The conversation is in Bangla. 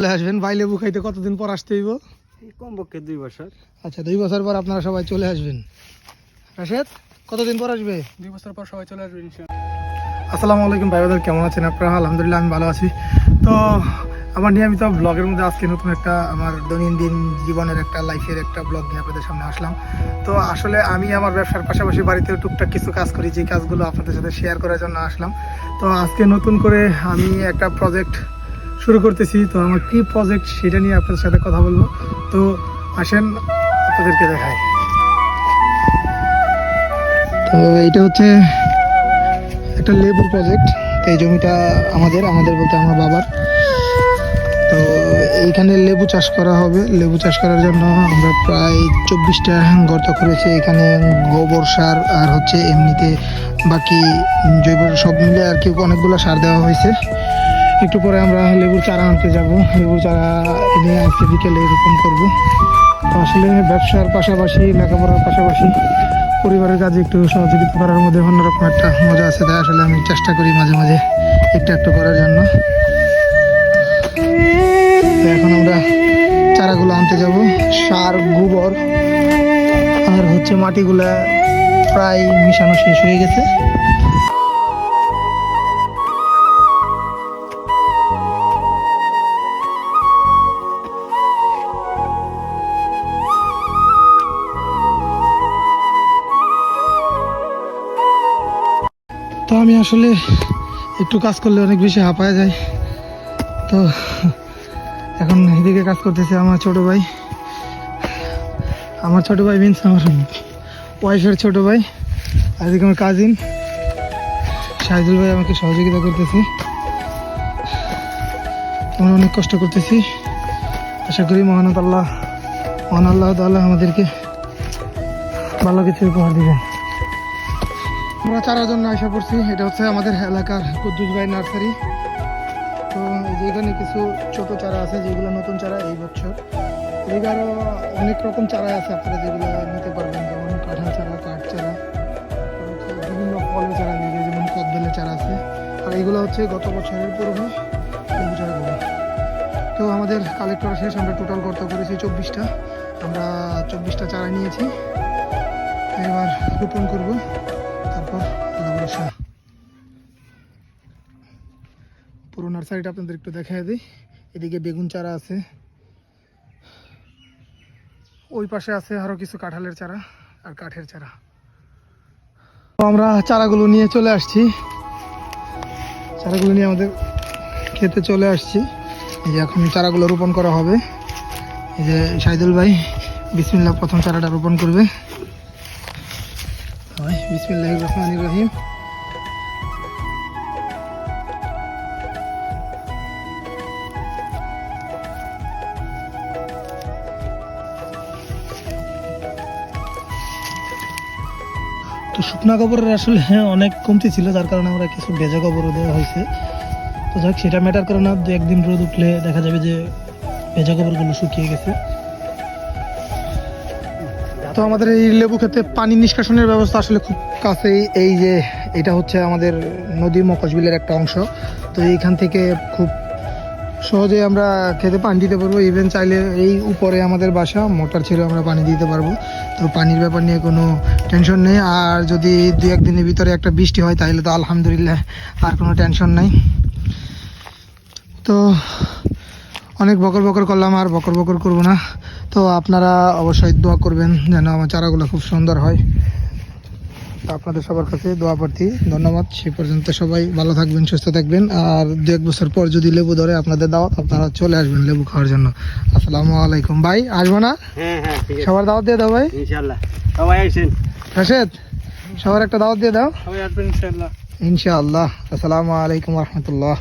চলে আসবেন। ভাই লেবু খাইতে কতদিন পর আসতে হইব? কমপক্ষে 2 বছর। আচ্ছা 2 বছর পর আপনারা সবাই চলে আসবেন। রাশেদ কতদিন পর আসবে? 2 বছর পর সবাই চলে আসবে ইনশাআল্লাহ। আসসালামু আলাইকুম ভাই ব্রাদার, কেমন আছেন আপনারা? আলহামদুলিল্লাহ আমি ভালো আছি। তো আমার নিয়মিত ব্লগের মধ্যে আজকে নতুন একটা আমার দৈনন্দিন জীবনের একটা লাইফের একটা ব্লগ নিয়ে আপনাদের সামনে আসলাম। তো আসলে আমি আমার ব্যবসার পাশাপাশি বাড়িতে টুকটাক কিছু কাজ করি, যে কাজগুলো আপনাদের সাথে শেয়ার করার জন্য আসলাম। তো আজকে নতুন করে আমি একটা প্রজেক্ট শুরু করতেছি। তো আমার কী প্রজেক্ট সেটা নিয়ে আপনাদের সাথে কথা বলবো। তো আসেন আপনাদেরকে দেখাই। তো এইটা হচ্ছে একটা লেবুর প্রজেক্ট। তো এই জমিটা আমাদের বলতে আমার বাবার। তো এইখানে লেবু চাষ করা হবে। লেবু চাষ করার জন্য আমরা প্রায় 24টা গর্ত করেছি। এখানে গোবর সার আর হচ্ছে এমনিতে বাকি জৈব সব মিলে আর কি অনেকগুলো সার দেওয়া হয়েছে। একটু পরে আমরা লেবুর চারা আনতে যাব। লেবুর চারা এনে আজকে বিকেলে রোপণ করবো। তো আসলে ব্যবসার পাশাপাশি লেখাপড়ার পাশাপাশি পরিবারের কাজে একটু সহযোগিতা করার মধ্যে অন্যরকম একটা মজা আছে। তাই আসলে আমি চেষ্টা করি মাঝে মাঝে একটু করার জন্য। এখন আমরা চারাগুলো আনতে যাব। সার, গোবর আর হচ্ছে মাটিগুলা প্রায় মিশানো শেষ হয়ে গেছে। তো আমি আসলে একটু কাজ করলে অনেক বেশি হাঁপায় যায়। তো এখন এদিকে কাজ করতেছে আমার ছোট ভাই মিন্স আমার ওয়াইফের ছোট ভাই। আর এদিকে আমার কাজিন শাহিদুল ভাই আমাকে সহযোগিতা করতেছে। আমরা অনেক কষ্ট করতেছি। আশা করি মহান আল্লাহ তাআলা আমাদেরকে ভালো কিছু উপহার দিবেন। আমরা চারার জন্য আশা করছি। এটা হচ্ছে আমাদের এলাকার কুদ্দুস ভাই নার্সারি। তো যেখানে কিছু ছোট চারা আছে যেগুলো নতুন চারা এই বছর। এদিকে আরও অনেক রকম চারা আছে আপনারা যেগুলো নিতে পারবেন, যেমন কাঁঠাল চারা, কাঠ চারা, বিভিন্ন ফলের চারা, যেমন কদবেলের চারা আছে। আর এইগুলো হচ্ছে গত বছরের পুরনো লেবু চারাগুলো। তো আমাদের কালেক্ট করা শেষ। আমরা টোটাল গর্ত করেছি 24টা। আমরা 24টা চারা নিয়েছি। এবার রোপণ করবো, তারপর ভরসা। পুরো নার্সারিটা আপনাদের একটু দেখাই দিই। এদিকে বেগুন চারা আছে, ওই পাশে আছে আরো কিছু কাঁঠালের চারা আর কাঠের চারা। তো আমরা চারাগুলো নিয়ে চলে আসছি। চারাগুলো নিয়ে আমাদের খেতে চলে আসছি। এই যে এখন চারাগুলো রোপণ করা হবে। এই যে শাহিদুল ভাই বিসমিল্লাহ প্রথম চারাটা রোপণ করবে। বিসমিল্লাহির রহমানির রহিম। তো শুকনা গোবরের আসলে অনেক কমতি ছিল, যার কারণে আমরা কিছু ভেজা গোবরও দেওয়া হয়েছে। তো যাক, সেটা ম্যাটার করে না। 2-1 দিন রোদ উঠলে দেখা যাবে যে ভেজা গোবরগুলো শুকিয়ে গেছে। তো আমাদের এই লেবু ক্ষেতে পানি নিষ্কাশনের ব্যবস্থা আসলে খুব কাছেই। এই যে এটা হচ্ছে আমাদের নদী মকশবিলের একটা অংশ। তো এইখান থেকে খুব সহজে আমরা খেতে পানি দিতে পারবো। ইভেন চাইলে এই উপরে আমাদের বাসা, মোটর ছেড়ে আমরা পানি দিতে পারবো। তো পানির ব্যাপার নিয়ে কোনো টেনশন নেই। আর যদি 2-1 দিনের ভিতরে একটা বৃষ্টি হয় তাহলে তো আলহামদুলিল্লাহ, আর কোনো টেনশন নাই। তো অনেক বকর করলাম, আর বকর করবো না। তো আপনারা অবশ্যই দোয়া করবেন যেন আমার চারাগুলো খুব সুন্দর হয়। আপনাদের সবার কাছে দোয়া প্রার্থী। ধন্যবাদ। সে পর্যন্ত সবাই ভালো থাকবেন, সুস্থ থাকবেন। আর 2-1 বছর পর যদি লেবু ধরে আপনাদের দাওয়াত, আপনারা চলে আসবেন লেবু খাওয়ার জন্য। আসসালামু আলাইকুম। ভাই আসবো না? হ্যাঁ ঠিক আছে। সবার দাওয়াত দিয়ে দাও ভাই। ইনশাআল্লাহ সবাই আসেন। রাশেদ সবার একটা দাওয়াত দিয়ে দাও। সবাই আসবেন ইনশাআল্লাহ। ইনশাআল্লাহ। আসসালামু আলাইকুম ওয়া রাহমাতুল্লাহ।